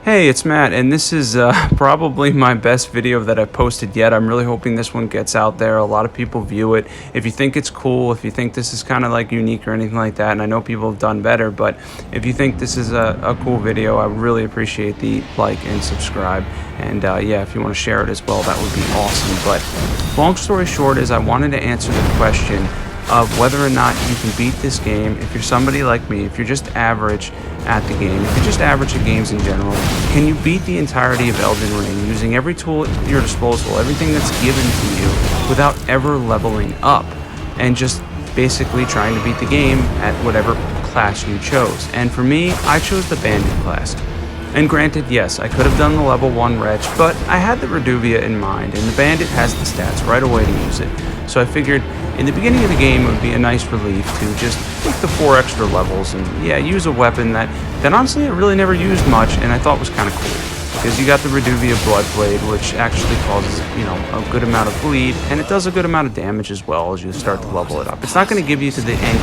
Hey, it's Matt, and this is probably my best video that I've posted yet. I'm really hoping this one gets out there. A lot of people view it. If you think it's cool, if you think this is kind of like unique or anything like that, and I know people have done better, but if you think this is a cool video, I really appreciate the like and subscribe. And yeah, if you want to share it as well, that would be awesome. But long story short is I wanted to answer the question of whether or not you can beat this game. If you're somebody like me, if you're just average at the game, if you're just average at games in general, can you beat the entirety of Elden Ring using every tool at your disposal, everything that's given to you, without ever leveling up and just basically trying to beat the game at whatever class you chose? And for me, I chose the Bandit class. And granted, yes, I could have done the level 1 Wretch, but I had the Reduvia in mind, and the Bandit has the stats right away to use it. So I figured in the beginning of the game it would be a nice relief to just take the 4 extra levels and yeah, use a weapon that honestly I really never used much and I thought was kind of cool. Because you got the Reduvia Bloodblade, which actually causes, a good amount of bleed, and it does a good amount of damage as well as you start to level it up. It's not going to give you to the end,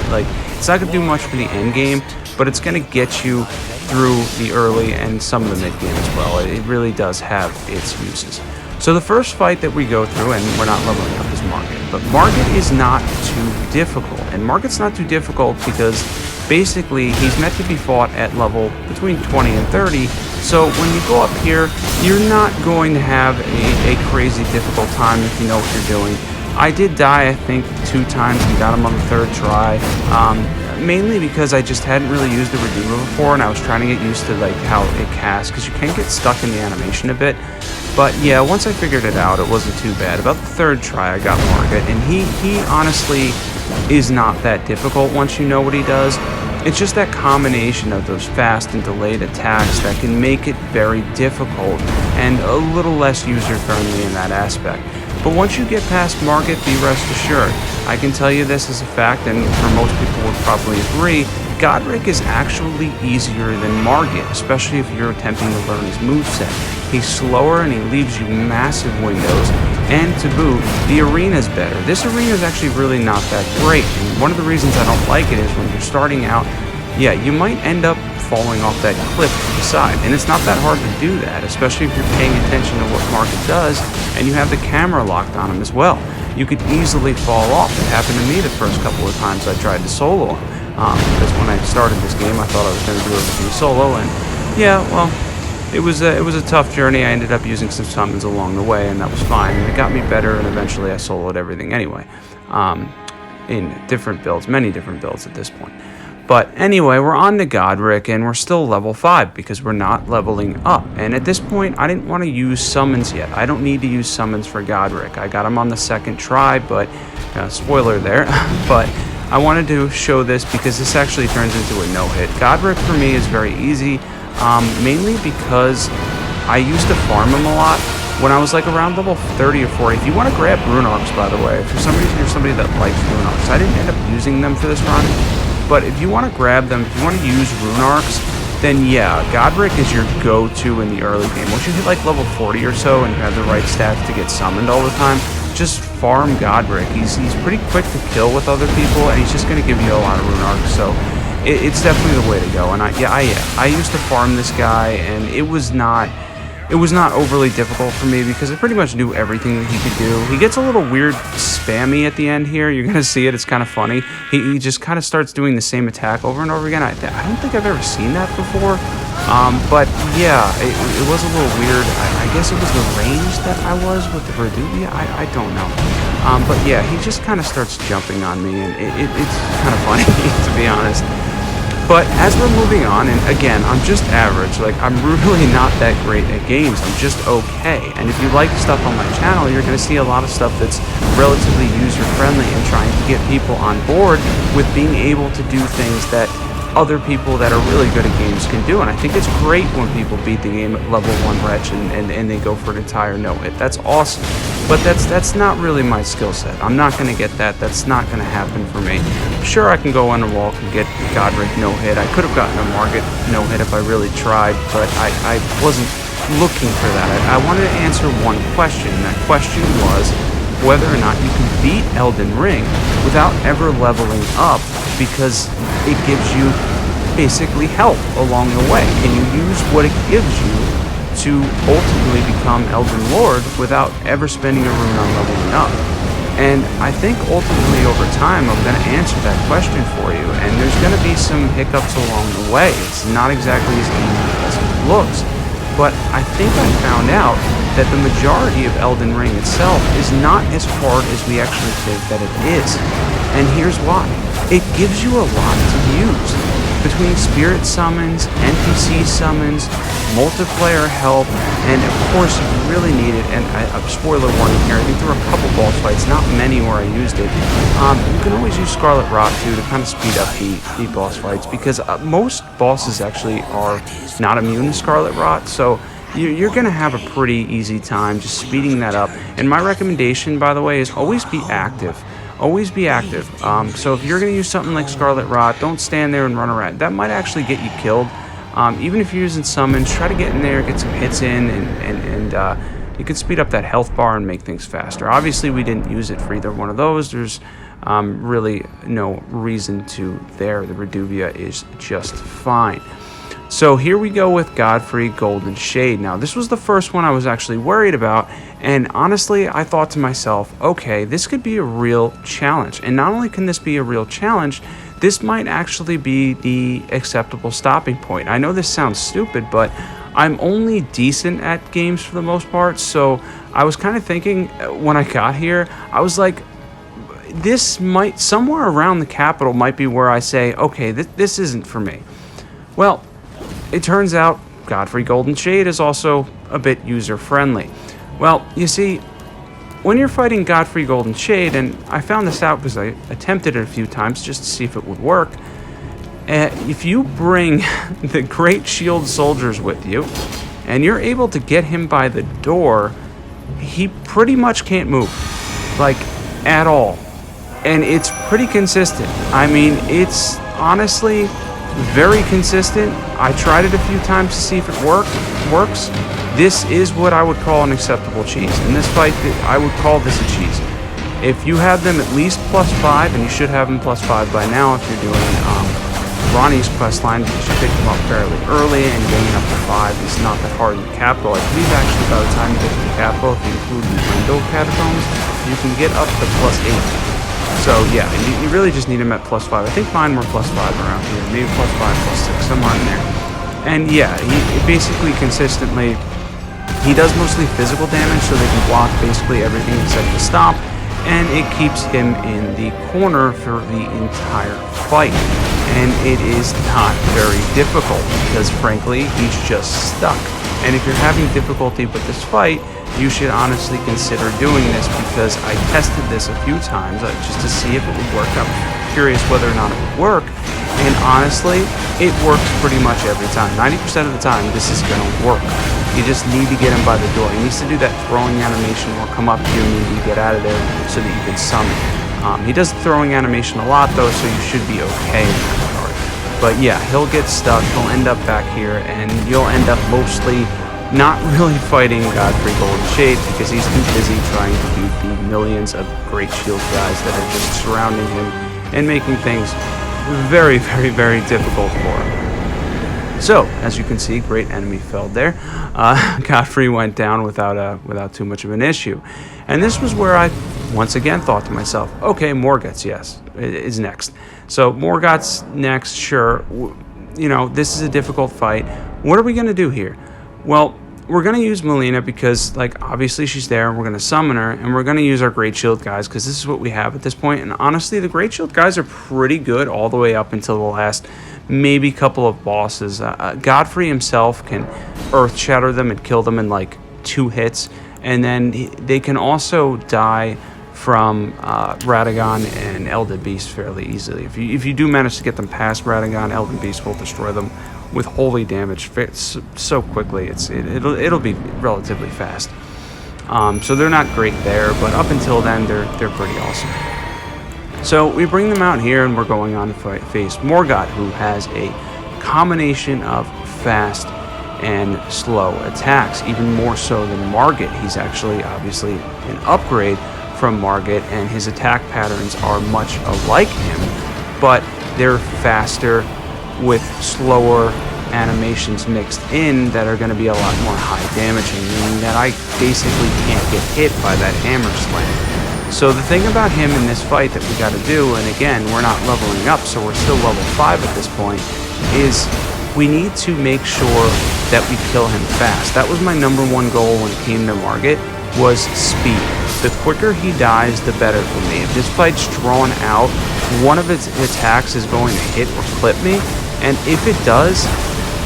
it's not going to do much for the end game, but it's going to get you through the early and some of the mid game as well. It really does have its uses. So the first fight that we go through, and we're not leveling up, is Margit. But Margit is not too difficult, and Margit's not too difficult because basically he's meant to be fought at level between 20 and 30, so when you go up here, you're not going to have a crazy difficult time if you know what you're doing. I did die, I think, 2 times and got him on the 3rd try, mainly because I just hadn't really used the Redeemer before and I was trying to get used to how it casts, because you can get stuck in the animation a bit. But yeah, once I figured it out, it wasn't too bad. About the 3rd try, I got Margit, and he honestly is not that difficult once you know what he does. It's just that combination of those fast and delayed attacks that can make it very difficult and a little less user-friendly in that aspect. But once you get past Margit, be rest assured, I can tell you this as a fact, and for most people would probably agree, Godrick is actually easier than Margit, especially if you're attempting to learn his moveset. He's slower and he leaves you massive windows, and to boot, the arena's better. This arena is actually really not that great, and one of the reasons I don't like it is when you're starting out, yeah, you might end up falling off that cliff to the side, and it's not that hard to do that, especially if you're paying attention to what Margit does, and you have the camera locked on him as well. You could easily fall off. It happened to me the first couple of times I tried to solo him, because when I started this game, I thought I was going to do everything solo, and yeah, well, it was a tough journey. I ended up using some summons along the way, and that was fine, and it got me better, and eventually I soloed everything anyway, in different builds, many different builds at this point. But anyway, we're on to Godrick, and we're still level 5 because we're not leveling up. And at this point, I didn't want to use summons yet. I don't need to use summons for Godrick. I got him on the 2nd try, but spoiler there. But I wanted to show this because this actually turns into a no-hit. Godrick for me is very easy, mainly because I used to farm him a lot when I was around level 30 or 40. If you want to grab rune arcs, by the way, if you're somebody that likes rune arcs, I didn't end up using them for this run. But if you want to grab them, if you want to use rune arcs, then yeah, Godrick is your go-to in the early game. Once you hit level 40 or so and you have the right stats to get summoned all the time, just farm Godrick. He's pretty quick to kill with other people, and he's just going to give you a lot of rune arcs, so it's definitely the way to go. And I used to farm this guy, and it was not overly difficult for me because I pretty much knew everything that he could do. He gets a little weird spammy at the end here. You're going to see it. It's kind of funny. He just kind of starts doing the same attack over and over again. I don't think I've ever seen that before. But yeah, it was a little weird. I guess it was the range that I was with the Reduvia. I don't know. But yeah, he just kind of starts jumping on me, and it's kind of funny, to be honest. But as we're moving on, and again, I'm just average, I'm really not that great at games, I'm just okay. And if you like stuff on my channel, you're going to see a lot of stuff that's relatively user-friendly and trying to get people on board with being able to do things that other people that are really good at games can do. And I think it's great when people beat the game at level 1 Wretch and they go for an entire no-hit. That's awesome. But that's not really my skill set. I'm not going to get that. That's not going to happen for me. Sure, I can go on a walk and get Godrick no-hit. I could have gotten a Margit no-hit if I really tried, but I wasn't looking for that. I wanted to answer one question, and that question was whether or not you can beat Elden Ring without ever leveling up, because it gives you basically health along the way, and you use what it gives you to ultimately become Elden Lord without ever spending a rune on leveling up. And I think ultimately over time I'm going to answer that question for you, and there's going to be some hiccups along the way. It's not exactly as easy as it looks, but I think I found out that the majority of Elden Ring itself is not as hard as we actually think that it is. And here's why. It gives you a lot to use. Between spirit summons, NPC summons, multiplayer help, and of course if you really need it, and a spoiler warning here, I think there were a couple boss fights, not many where I used it. You can always use Scarlet Rot too to kind of speed up the boss fights, because most bosses actually are not immune to Scarlet Rot, so you're going to have a pretty easy time just speeding that up. And my recommendation, by the way, is always be active. Always be active. So if you're going to use something like Scarlet Rot, don't stand there and run around. That might actually get you killed. Even if you're using summons, try to get in there, get some hits in, and you can speed up that health bar and make things faster. Obviously, we didn't use it for either one of those. There's really no reason to there. The Reduvia is just fine. So here we go with Godfrey Golden Shade. Now, this was the first one I was actually worried about, and honestly, I thought to myself, okay, this could be a real challenge. And not only can this be a real challenge, this might actually be the acceptable stopping point. I know this sounds stupid, but I'm only decent at games for the most part, so I was kind of thinking when I got here, I was like, this might, somewhere around the capital might be where I say, okay, this isn't for me. Well, it turns out Godfrey Golden Shade is also a bit user-friendly. Well, you see, when you're fighting Godfrey Golden Shade, and I found this out because I attempted it a few times just to see if it would work, if you bring the Great Shield soldiers with you, and you're able to get him by the door, he pretty much can't move, like, at all. And it's pretty consistent. I mean, it's honestly very consistent. I tried it a few times to see if it works. This is what I would call an acceptable cheese. In this fight, I would call this a cheese. If you have them at least +5, and you should have them +5 by now if you're doing Ronnie's quest line, because you pick them up fairly early, and getting up to 5 is not that hard in the capital. I believe actually by the time you get to the capital, if you include the window catacombs, you can get up to +8. So yeah, you really just need him at +5. I think mine were +5 around here, maybe +5, +6, somewhere in there. And yeah, he basically consistently, he does mostly physical damage, so they can block basically everything except the stomp, and it keeps him in the corner for the entire fight. And it is not very difficult, because frankly, he's just stuck. And if you're having difficulty with this fight, you should honestly consider doing this, because I tested this a few times just to see if it would work. I'm curious whether or not it would work, and honestly, it works pretty much every time. 90% of the time, this is going to work. You just need to get him by the door. He needs to do that throwing animation or come up to you and you get out of there so that you can summon. He does the throwing animation a lot though, so you should be okay in that regard. But yeah, he'll get stuck, he'll end up back here, and you'll end up mostly not really fighting Godfrey Golden Shade, because he's too busy trying to beat the millions of Great Shield guys that are just surrounding him and making things very, very, very difficult for him. So, as you can see, great enemy felled there. Godfrey went down without too much of an issue. And this was where I once again thought to myself, okay, Morgott's, yes, is next. So Morgott's next, sure. You know, this is a difficult fight. What are we going to do here? Well, we're going to use Melina because, like, obviously she's there, and we're going to summon her, and we're going to use our Great Shield guys because this is what we have at this point. And honestly, the Great Shield guys are pretty good all the way up until the last maybe couple of bosses. Godfrey himself can earth shatter them and kill them in like 2 hits, and then they can also die from Radagon and Elden Beast fairly easily. If you do manage to get them past Radagon, Elden Beast will destroy them with holy damage so quickly. It'll be relatively fast. So they're not great there, but up until then they're pretty awesome. So we bring them out here, and we're going on to face Morgott, who has a combination of fast and slow attacks, even more so than Margit. He's actually obviously an upgrade from Margit, and his attack patterns are much alike him, but they're faster, with slower animations mixed in that are going to be a lot more high damaging, meaning that I basically can't get hit by that hammer slam. So the thing about him in this fight that we got to do, and again, we're not leveling up, so we're still level 5 at this point, is we need to make sure that we kill him fast. That was my number one goal when it came to Margit, was speed. The quicker he dies, the better for me. If this fight's drawn out, one of its attacks is going to hit or clip me, and if it does,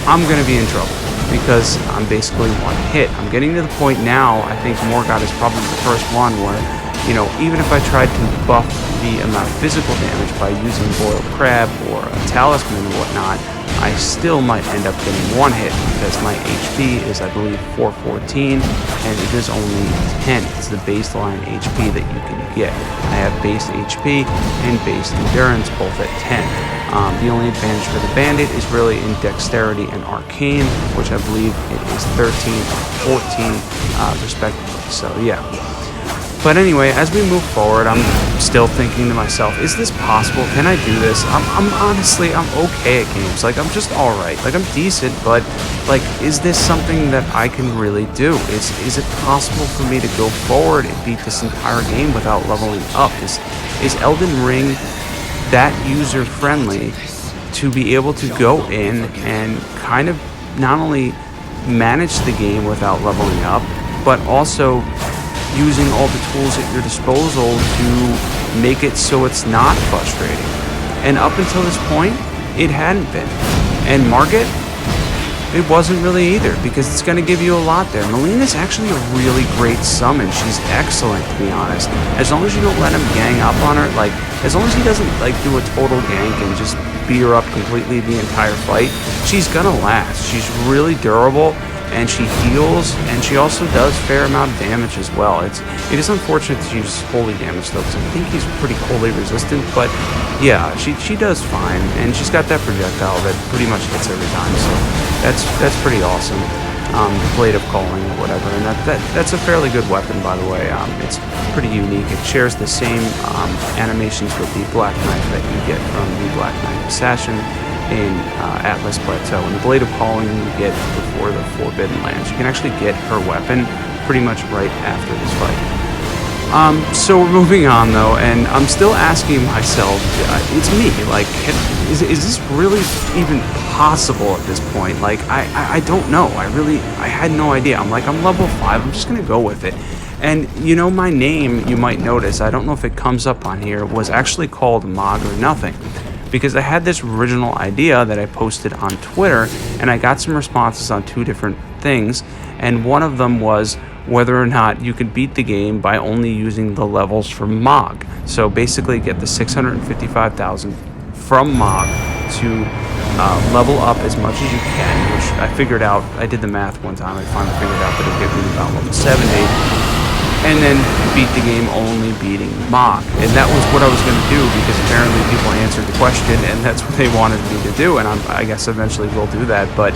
I'm going to be in trouble because I'm basically one hit. I'm getting to the point now, I think Morgott is probably the first one where, you know, even if I tried to buff the amount of physical damage by using boiled crab or a talisman and whatnot, I still might end up getting one hit because my HP is, I believe, 414, and it is only 10. It's the baseline HP that you can get. I have base HP and base endurance both at 10. The only advantage for the bandit is really in dexterity and arcane, which I believe it is 13 or 14 respectively. So yeah. But anyway, as we move forward, I'm still thinking to myself, is this possible? Can I do this? I'm honestly, I'm okay at games. Like, I'm just alright. Like, I'm decent, but, like, is this something that I can really do? Is it possible for me to go forward and beat this entire game without leveling up? Is Elden Ring that user-friendly to be able to go in and kind of not only manage the game without leveling up, but also using all the tools at your disposal to make it so it's not frustrating. And up until this point, it hadn't been. And Margit, it wasn't really either, because it's going to give you a lot there. Melina's actually a really great summon. She's excellent, to be honest. As long as you don't let him gang up on her, like, as long as he doesn't, like, do a total gank and just beat her up completely the entire fight, she's gonna last. She's really durable, and she heals, and she also does a fair amount of damage as well. It is unfortunate that she's holy damage though, because I think he's pretty holy resistant, but yeah, she does fine, and she's got that projectile that pretty much hits every time, so that's pretty awesome. The Blade of Calling or whatever, and that's a fairly good weapon, by the way. It's pretty unique. It shares the same animations with the Black Knife that you get from the Black Knife Assassin in Atlas Plateau, and the Blade of Calling you get before the Forbidden Lands. You can actually get her weapon pretty much right after this fight. So we're moving on though, and I'm still asking myself, it's me, like, is this really even possible at this point? Like, I don't know. I had no idea. I'm like, I'm level 5, I'm just gonna go with it. And you know, my name, you might notice, I don't know if it comes up on here, was actually called Mog or Nothing, because I had this original idea that I posted on Twitter, and I got some responses on 2 different things, and one of them was whether or not you could beat the game by only using the levels from Mog. So basically get the 655,000 from Mog to level up as much as you can, which I figured out, I did the math one time, I finally figured out that it would get me about level 70, and then beat the game only beating Mog. And that was what I was going to do, because apparently people answered the question, and that's what they wanted me to do, and I guess eventually we'll do that. But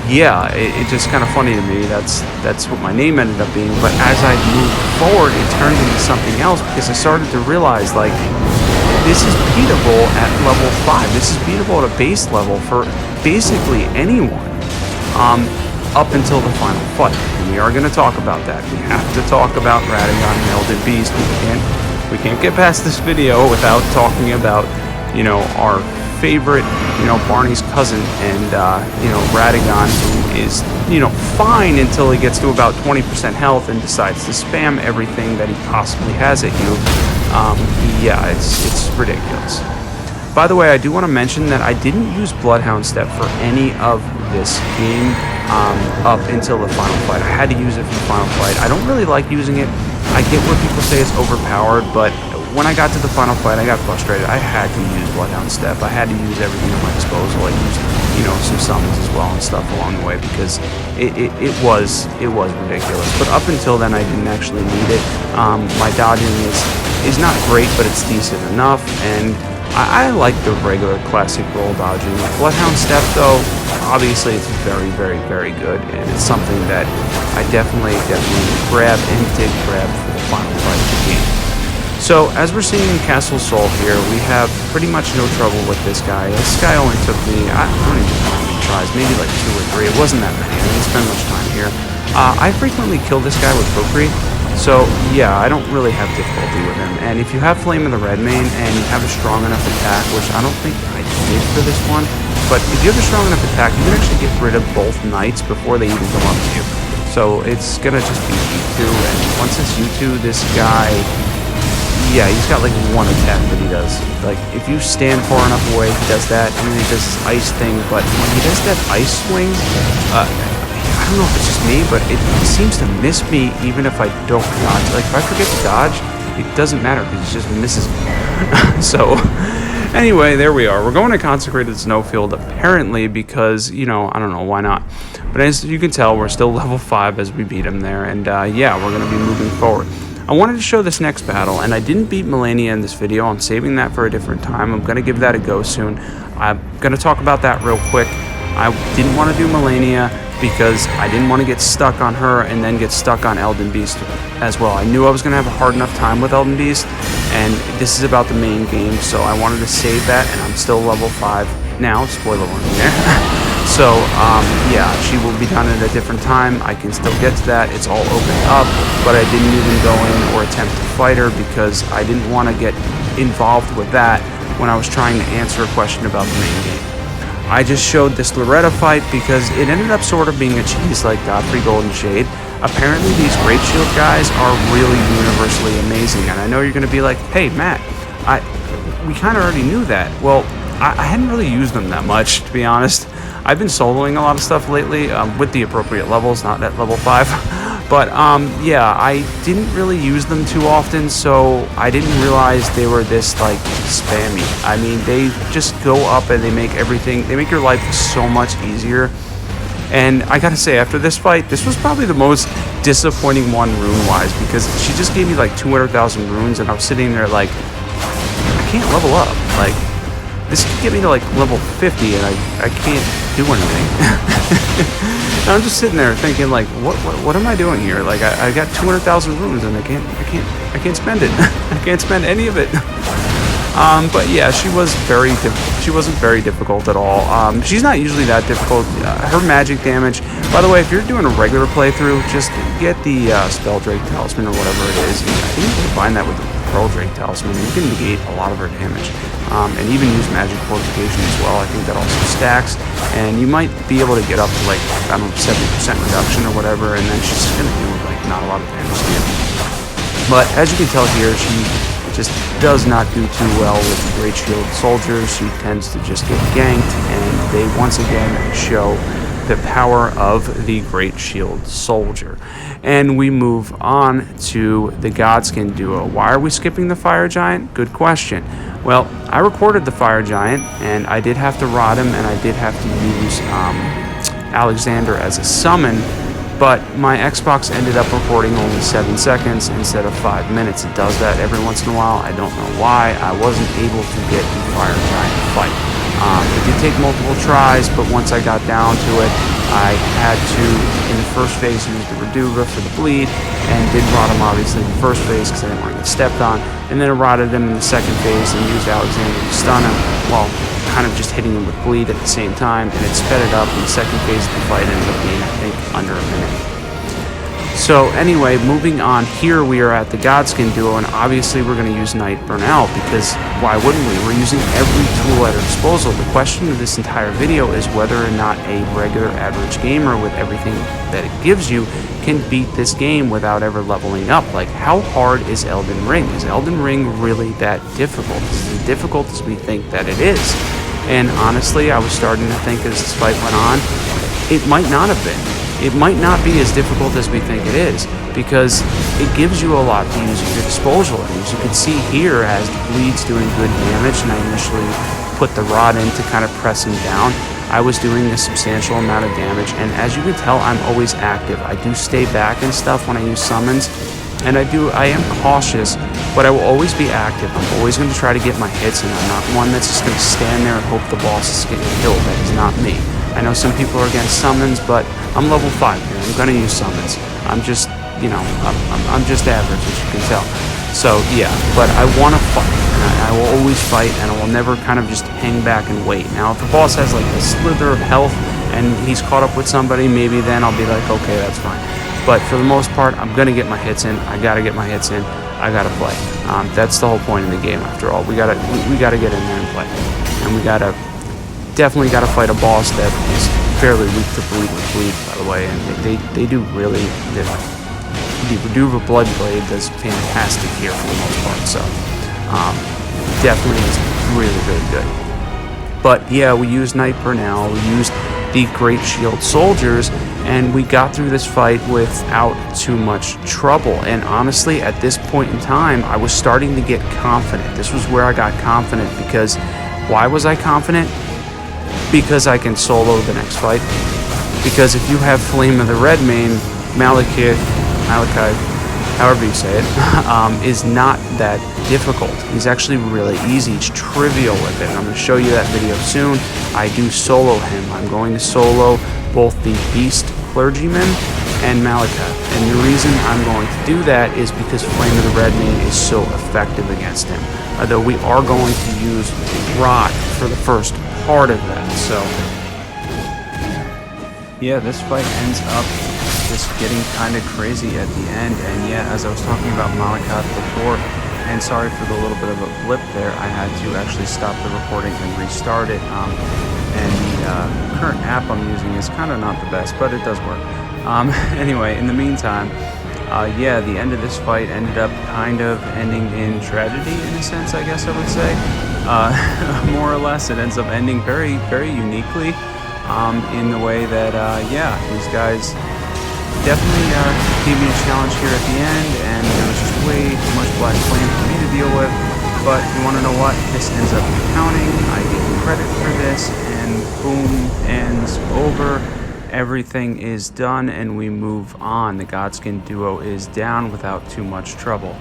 yeah, it's just kind of funny to me. That's what my name ended up being. But as I moved forward, it turned into something else, because I started to realize, like, this is beatable at level 5. This is beatable at a base level for basically anyone, up until the final fight. And we are going to talk about that. We have to talk about Radagon and Elden Beast. We can't get past this video without talking about, you know, our favorite, you know, Barney's cousin, and you know, Radagon, who is, you know, fine until he gets to about 20% health and decides to spam everything that he possibly has at you. Yeah, it's ridiculous. By the way, I do want to mention that I didn't use Bloodhound Step for any of this game up until the final fight. I had to use it for the final fight. I don't really like using it. I get where people say it's overpowered, but when I got to the final fight, I got frustrated. I had to use Bloodhound Step. I had to use everything at my disposal. I used, you know, some summons as well and stuff along the way, because it was ridiculous. But up until then, I didn't actually need it. My dodging is not great, but it's decent enough, and I like the regular classic roll dodging. Bloodhound Step, though, obviously it's very, very, very good, and it's something that I definitely grabbed and did grab for the final fight of the game. So, as we're seeing in Castle Sol here, we have pretty much no trouble with this guy. This guy only took me, I don't even know how many tries, maybe like 2 or 3. It wasn't that many. I didn't spend much time here. I frequently kill this guy with Godrick, so yeah, I don't really have difficulty with him. And if you have Flame of the Red Mane and you have a strong enough attack, which I don't think I did for this one, but if you have a strong enough attack, you can actually get rid of both knights before they even come up to you. So it's gonna just be U2, and once it's U2, this guy, yeah, he's got like one attack that he does. Like, if you stand far enough away, he does that, and then he does this ice thing, but when he does that ice swing, I don't know if it's just me, but it seems to miss me even if I don't dodge. Like, if I forget to dodge, it doesn't matter because it just misses me. So, anyway, there we are. We're going to Consecrated Snowfield, apparently, because, you know, I don't know, why not? But as you can tell, we're still level 5 as we beat him there, and yeah, we're going to be moving forward. I wanted to show this next battle, and I didn't beat Malenia in this video. I'm saving that for a different time. I'm going to give that a go soon. I'm going to talk about that real quick. I didn't want to do Malenia because I didn't want to get stuck on her and then get stuck on Elden Beast as well. I knew I was going to have a hard enough time with Elden Beast, and this is about the main game, so I wanted to save that, and I'm still level 5 now. Spoiler warning there. So, yeah, she will be done at a different time. I can still get to that. It's all opened up, but I didn't even go in or attempt to fight her because I didn't want to get involved with that when I was trying to answer a question about the main game. I just showed this Loretta fight because it ended up sort of being a cheese like Godfrey Golden Shade. Apparently, these Great Shield guys are really universally amazing, and I know you're going to be like, hey, Matt, we kind of already knew that. Well, I hadn't really used them that much, to be honest. I've been soloing a lot of stuff lately with the appropriate levels, not at level 5. But yeah, I didn't really use them too often, so I didn't realize they were this like spammy. I mean, they just go up and they make your life so much easier. And I gotta say, after this fight, this was probably the most disappointing one rune-wise, because she just gave me like 200,000 runes, and I was sitting there like, I can't level up. Like, this could get me to like level 50 and I can't do anything. And I'm just sitting there thinking like, what am I doing here? Like, I got 200,000 runes and I can't spend it. I can't spend any of it. But yeah, she wasn't very difficult at all. She's not usually that difficult. Her magic damage, by the way, if you're doing a regular playthrough, just get the Spell Drake Talisman or whatever it is. I think you can combine that with the Pearl Drake Talisman. You can negate a lot of her damage. And even use magic fortification as well. I think that also stacks, and you might be able to get up to like, I don't know, 70% reduction or whatever, and then she's gonna do like not a lot of damage to you. But as you can tell here, she just does not do too well with the Great Shield soldiers. She tends to just get ganked, and they once again show the power of the Great Shield soldier. And we move on to the Godskin duo. Why are we skipping the Fire Giant? Good question. Well, I recorded the Fire Giant, and I did have to rod him, and I did have to use Alexander as a summon, but my Xbox ended up recording only 7 seconds instead of 5 minutes. It does that every once in a while. I don't know why. I wasn't able to get the Fire Giant fight. It did take multiple tries, but once I got down to it, I had to, in the first phase, use the Reduga for the bleed, and did rod him obviously in the first phase because I didn't want to get stepped on, and then I rotted him in the second phase and used Alexander to stun him while kind of just hitting him with bleed at the same time, and it sped it up, and the second phase of the fight ended up being, I think, under a minute. So anyway, moving on, here we are at the Godskin duo, and obviously we're going to use Knight Burnell, because why wouldn't we? We're using every tool at our disposal. The question of this entire video is whether or not a regular average gamer with everything that it gives you can beat this game without ever leveling up. Like, how hard is Elden Ring? Is Elden Ring really that difficult? Is it as difficult as we think that it is? And honestly, I was starting to think as this fight went on, it might not have been. It might not be as difficult as we think it is, because it gives you a lot to use at your disposal. As you can see here, as the bleed's doing good damage, and I initially put the rod in to kind of press him down, I was doing a substantial amount of damage, and as you can tell, I'm always active. I do stay back and stuff when I use summons, and I am cautious, but I will always be active. I'm always going to try to get my hits, and I'm not one that's just going to stand there and hope the boss is getting killed. That is not me. I know some people are against summons, but I'm level 5 here. I'm going to use summons. I'm just, you know, I'm just average, as you can tell. So yeah, but I want to fight, and I will always fight, and I will never kind of just hang back and wait. Now, if the boss has like a slither of health and he's caught up with somebody, maybe then I'll be like, okay, that's fine. But for the most part, I'm gonna get my hits in. I gotta get my hits in. I gotta play. That's the whole point of the game. After all, we gotta get in there and play, and we definitely gotta fight a boss that is fairly weak to bleed with bleed, by the way, and they do really. The Reduva Bloodblade does fantastic here for the most part, so definitely is really, really good. But yeah, we used Knight Rennela, we used the Great Shield Soldiers, and we got through this fight without too much trouble. And honestly, at this point in time, I was starting to get confident. This was where I got confident, because why was I confident? Because I can solo the next fight. Because if you have Flame of the Redmane, Malekith, however you say it, is not that difficult. He's actually really easy. He's trivial with it. And I'm going to show you that video soon. I do solo him. I'm going to solo both the Beast Clergyman and Malekith. And the reason I'm going to do that is because Flame of the Redmane is so effective against him. Although we are going to use Rod for the first part of that. So yeah, this fight ends up just getting kind of crazy at the end. And yeah, as I was talking about Malekith before, and sorry for the little bit of a blip there, I had to actually stop the recording and restart it. And the current app I'm using is kind of not the best, but it does work. Anyway, in the meantime, yeah, the end of this fight ended up kind of ending in tragedy, in a sense, I guess I would say. More or less, it ends up ending very, very uniquely, in the way that, yeah, these guys definitely gave me a challenge here at the end, and there was just way too much black flame for me to deal with. But you want to know what? This ends up counting. I get credit for this, and boom, ends over. Everything is done, and we move on. The Godskin duo is down without too much trouble.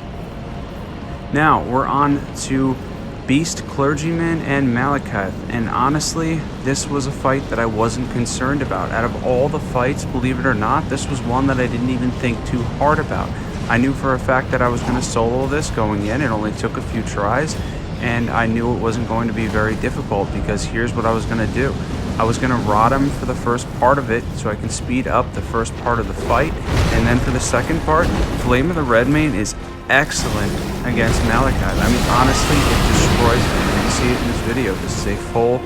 Now, we're on to Beast Clergyman and Malekith, and honestly, this was a fight that I wasn't concerned about. Out of all the fights, believe it or not, this was one that I didn't even think too hard about. I knew for a fact that I was going to solo this going in. It only took a few tries, and I knew it wasn't going to be very difficult, because here's what I was going to do. I was going to rod him for the first part of it so I can speed up the first part of the fight, and then for the second part, Flame of the Redmane is excellent against Malekith. I mean, honestly, it destroys him. You can see it in this video. This is a full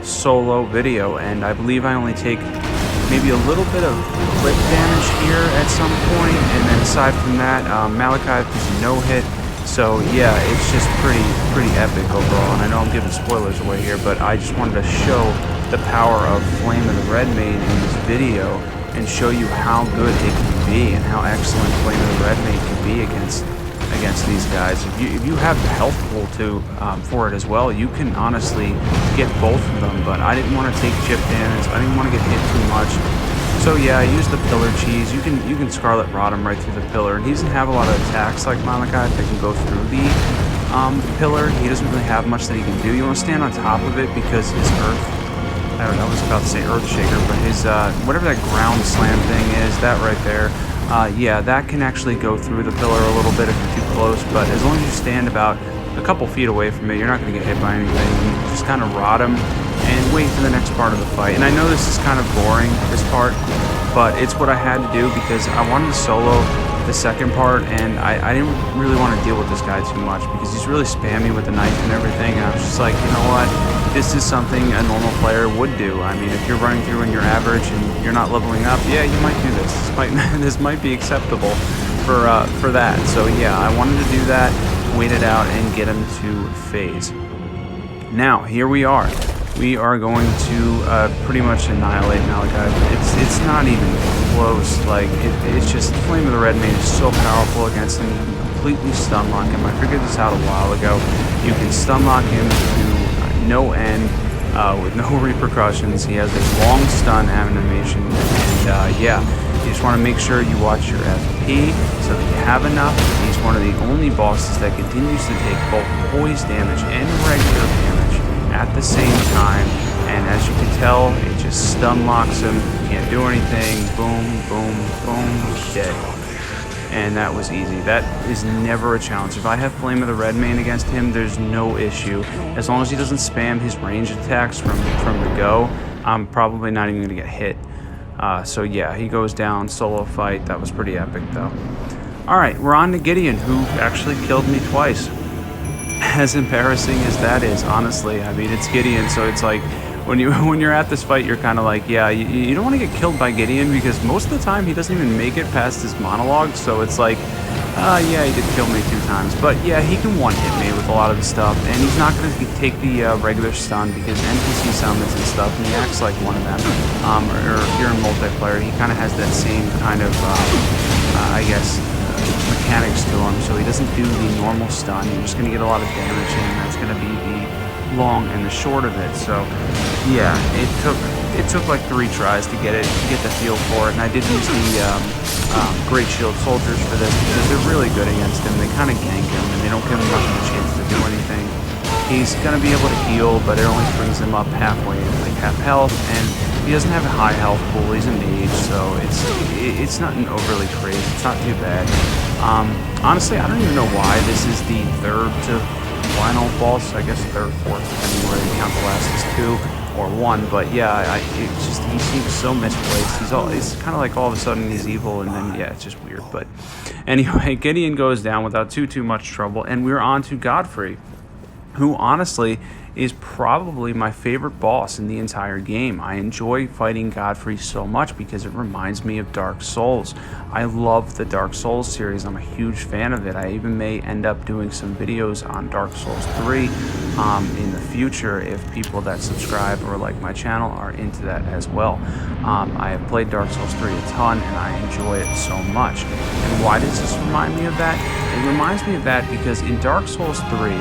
solo video, and I believe I only take maybe a little bit of clip damage here at some point, and then aside from that, Malekith is no hit. So yeah, it's just pretty epic overall. And I know I'm giving spoilers away here, but I just wanted to show the power of Flame of the Redmane in this video and show you how good it can be and how excellent Flame of the Redmane can be against these guys. If you have the health pool too for it as well, you can honestly get both of them. But I didn't want to take chip damage. I didn't want to get hit too much. So yeah, I used the pillar cheese. You can Scarlet Rod him right through the pillar, and he doesn't have a lot of attacks like Malekith that can go through the pillar. He doesn't really have much that he can do. You want to stand on top of it because his earth, I don't know, I was about to say Earth Shaker, but his whatever that ground slam thing is, that right there, yeah, that can actually go through the pillar a little bit if you're too close. But as long as you stand about a couple feet away from it, you're not going to get hit by anything. You just kind of rod him and wait for the next part of the fight. And I know this is kind of boring, this part, but it's what I had to do because I wanted to solo the second part, and I didn't really want to deal with this guy too much because he's really spammy with the knife and everything, and I was just like, you know what, this is something a normal player would do. I mean, if you're running through and you're average and you're not leveling up, yeah, you might do this. This might be acceptable for that. So yeah, I wanted to do that, wait it out, and get him to phase. Now, here we are. We are going to pretty much annihilate Malekith. It's not even close. Like, it's just Flame of the Redmane is so powerful against him. You can completely stun lock him. I figured this out a while ago. You can stun lock him to no end with no repercussions. He has a long stun animation, and yeah, you just want to make sure you watch your FP so that you have enough. He's one of the only bosses that continues to take both poise damage and regular damage at the same time, and as you can tell, it just stun locks him. Can't do anything. Boom, boom, boom, dead. and that was easy. That is never a challenge. If I have Flame of the Red Mane against him, there's no issue. As long as he doesn't spam his range attacks from the go, I'm probably not even going to get hit. So yeah, he goes down, solo fight. That was pretty epic though. Alright, we're on to Gideon, who actually killed me twice. As embarrassing as that is, honestly. I mean, it's Gideon, so it's like, when you're at this fight, you're kind of like, yeah, you don't want to get killed by Gideon, because most of the time he doesn't even make it past his monologue, so it's like, yeah, he did kill me 2 times. But yeah, he can one-hit me with a lot of the stuff, and he's not going to take the regular stun, because NPC summons and stuff, and he acts like one of them. Or if you're in multiplayer, he kind of has that same kind of, I guess, mechanics to him, so he doesn't do the normal stun. You're just going to get a lot of damage in, and that's going to be the long and the short of it. So yeah, it took like 3 tries to get the feel for it, and I did use the Great Shield Soldiers for this because they're really good against him. They kind of gank him, and they don't give him much of a chance to do anything. He's going to be able to heal, but it only brings him up halfway, like half health, and he doesn't have a high health pool. He's a mage, so it's nothing overly crazy. It's not too bad. Honestly, I don't even know why this is the 3rd to final boss. I guess 3rd, 4th, depending whether you count the last as 2 or 1. But yeah, it's just, he seems so misplaced. It's kind of like all of a sudden he's evil, and then yeah, it's just weird. But anyway, Gideon goes down without too much trouble, and we're on to Godfrey, who honestly is probably my favorite boss in the entire game. I enjoy fighting Godfrey so much because it reminds me of Dark Souls. I love the Dark Souls series. I'm a huge fan of it. I even may end up doing some videos on Dark Souls 3 in the future if people that subscribe or like my channel are into that as well. I have played Dark Souls 3 a ton, and I enjoy it so much. And why does this remind me of that? It reminds me of that because in Dark Souls 3,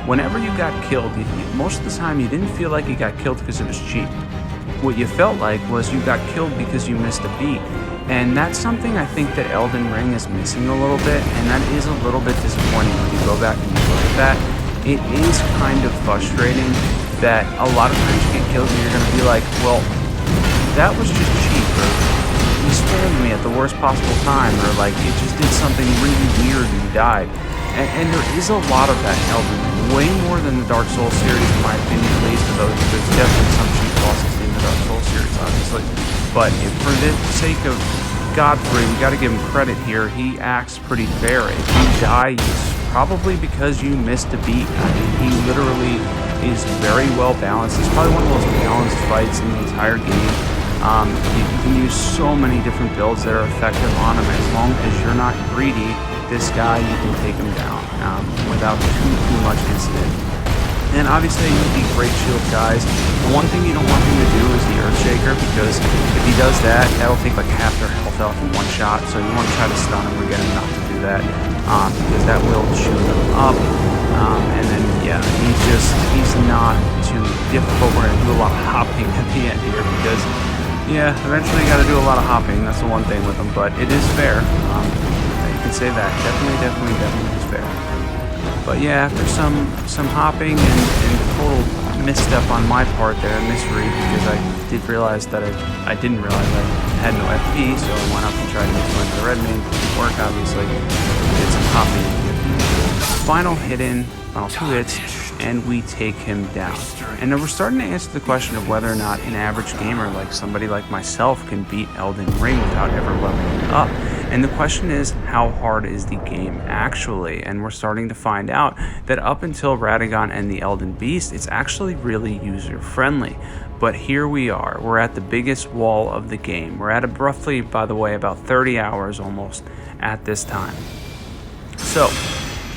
whenever you got killed, most of the time you didn't feel like you got killed because it was cheap. What you felt like was you got killed because you missed a beat. And that's something I think that Elden Ring is missing a little bit, and that is a little bit disappointing when you go back and you look at that. It is kind of frustrating that a lot of times you get killed and you're going to be like, well, that was just cheap, or you spammed me at the worst possible time, or like it just did something really weird and you died. And there is a lot of that in Elden Ring, way more than the Dark Souls series, in my opinion, at least. Though there's definitely some cheap bosses in the Dark Souls series, obviously. But for the sake of Godfrey, we got to give him credit here. He acts pretty fair. If you die, it's probably because you missed a beat. I mean, he literally is very well balanced. It's probably one of the most balanced fights in the entire game. You can use so many different builds that are effective on him. As long as you're not greedy, this guy, you can take him down without too much incident. And obviously you need Great Shield guys. The one thing you don't want him to do is the Earthshaker, because if he does that, that'll take like half their health off in one shot. So you want to try to stun him or get him not to do that, because that will chew them up. And then yeah, he's not too difficult. We're gonna do a lot of hopping at the end here because yeah, eventually you got to do a lot of hopping. That's the one thing with him, but it is fair. You can say that definitely is fair. But yeah, after some hopping and total misstep on my part there, misread, because I did realize that I didn't realize I had no FP, so I went up and tried to make one of the red main. Didn't work, obviously. Did some hopping. Final 2 hits, and we take him down. And then we're starting to answer the question of whether or not an average gamer, like somebody like myself, can beat Elden Ring without ever leveling up. And the question is, how hard is the game actually? And we're starting to find out that up until Radagon and the Elden Beast, it's actually really user-friendly. But here we are. We're at the biggest wall of the game. We're at roughly, by the way, about 30 hours almost at this time. So,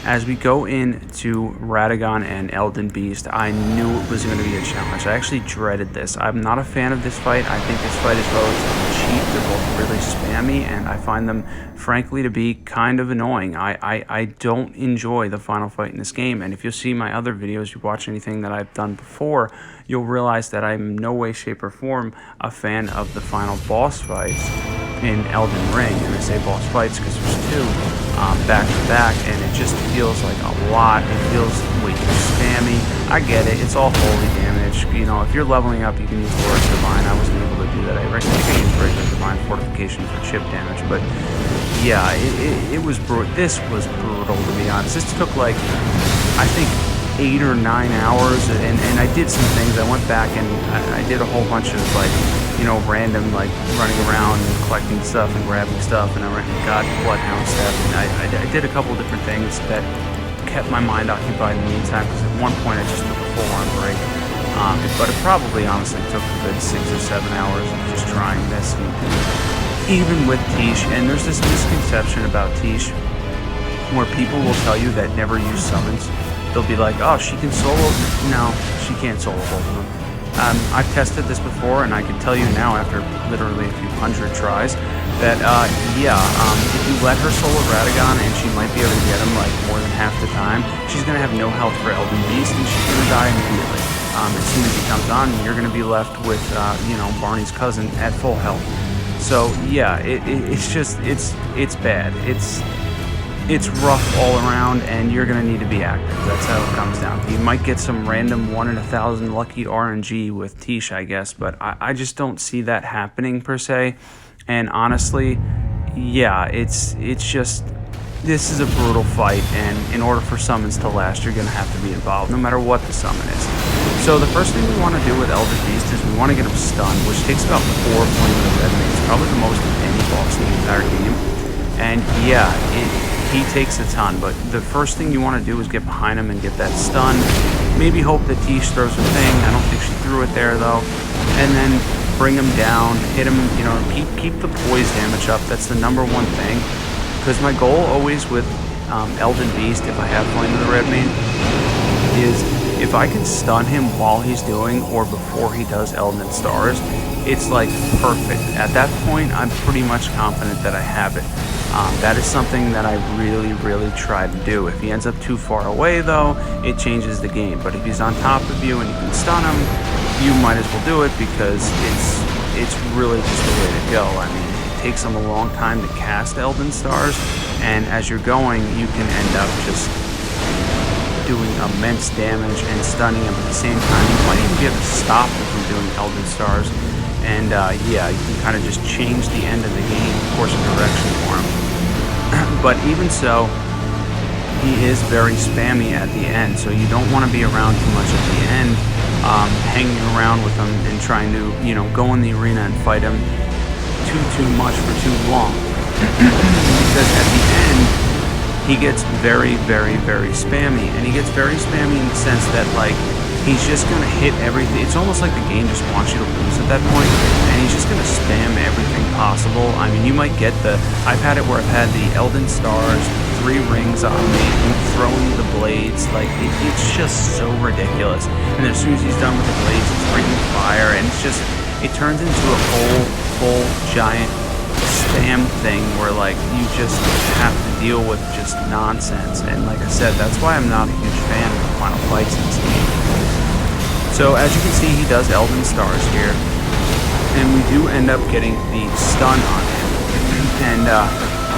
as we go into Radagon and Elden Beast, I knew it was going to be a challenge. I actually dreaded this. I'm not a fan of this fight. I think this fight is relatively cheap. They're both really spammy, and I find them, frankly, to be kind of annoying. I don't enjoy the final fight in this game, and if you see my other videos, you watch anything that I've done before, you'll realize that I'm in no way, shape, or form a fan of the final boss fights in Elden Ring. And I say boss fights because there's 2 back to back, and it just feels like a lot. It feels way too spammy. I get it, it's all holy damage. You know, if you're leveling up, you can use Lord's Divine. I wasn't able to do that I used regular divine fortification for chip damage, but yeah, it was this was brutal, to be honest. This took like, I think, 8 or 9 hours, and I did some things. I went back and I did a whole bunch of, like, you know, random, like, running around and collecting stuff and grabbing stuff, and I got bloodhound stuff, and I did a couple different things that kept my mind occupied in the meantime, because at one point I just took a full-on break. But it probably honestly took a good 6 or 7 hours of just trying this, and even with Tish. And there's this misconception about Tish where people will tell you that never use summons. They'll be like, oh, she can solo. No, she can't solo both of them. I've tested this before, and I can tell you now, after literally a few hundred tries, that if you let her solo Radagon, and she might be able to get him like more than half the time, she's gonna have no health for Elden Beast, and she's gonna die immediately. As soon as he comes on, you're gonna be left with Barney's cousin at full health. So yeah, it's bad. It's rough all around, and you're going to need to be active. That's how it comes down. You might get some random 1 in 1,000 lucky RNG with Tish, I guess, but I just don't see that happening per se. And honestly, yeah, it's just, this is a brutal fight, and in order for summons to last, you're going to have to be involved, no matter what the summon is. So the first thing we want to do with Elden Beast is we want to get him stunned, which takes about 4 Flame of the Red Mage. It's probably the most of any boss in the entire game. And yeah, he takes a ton, but the first thing you want to do is get behind him and get that stun. Maybe hope that Tish throws a thing. I don't think she threw it there, though. And then bring him down, hit him, keep the poise damage up. That's the #1 thing. Because my goal always with Elden Beast, if I have Flame of the Red Mane, is if I can stun him while he's doing or before he does Elden Stars, it's like perfect. At that point, I'm pretty much confident that I have it. That is something that I really, really try to do. If he ends up too far away, though, it changes the game. But if he's on top of you and you can stun him, you might as well do it, because it's really just the way to go. I mean, it takes him a long time to cast Elden Stars, and as you're going, you can end up just doing immense damage and stunning him at the same time. You might even be able to stop him from doing Elden Stars. And yeah, you can kind of just change the end of the game, course of direction for him. But even so, he is very spammy at the end, so you don't want to be around too much at the end, hanging around with him and trying to, go in the arena and fight him too much for too long. Because at the end, he gets very, very, very spammy. And he gets very spammy in the sense that, like, he's just going to hit everything. It's almost like the game just wants you to lose at that point, and he's just going to spam everything possible. I mean, you might get I've had it where I've had the Elden Stars, 3 rings on me, and throwing the blades. Like, it's just so ridiculous. And as soon as he's done with the blades, he's bringing fire, and it turns into a whole, full, giant spam thing where, like, you just have to deal with just nonsense. And like I said, that's why I'm not a huge fan of the final fights in this game. So as you can see, he does Elden Stars here, and we do end up getting the stun on him. And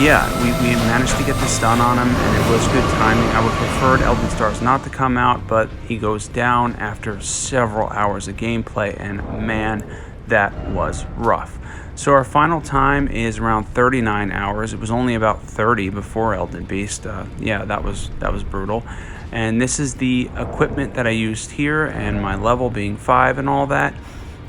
yeah, we managed to get the stun on him, and it was good timing. I would prefer Elden Stars not to come out, but he goes down after several hours of gameplay, and man, that was rough. So our final time is around 39 hours. It was only about 30 before Elden Beast. Yeah, that was brutal. And this is the equipment that I used here, and my level being 5 and all that.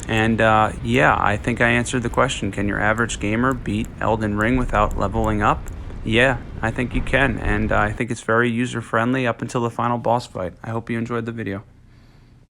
And yeah, I think I answered the question. Can your average gamer beat Elden Ring without leveling up? Yeah, I think you can. And I think it's very user-friendly up until the final boss fight. I hope you enjoyed the video.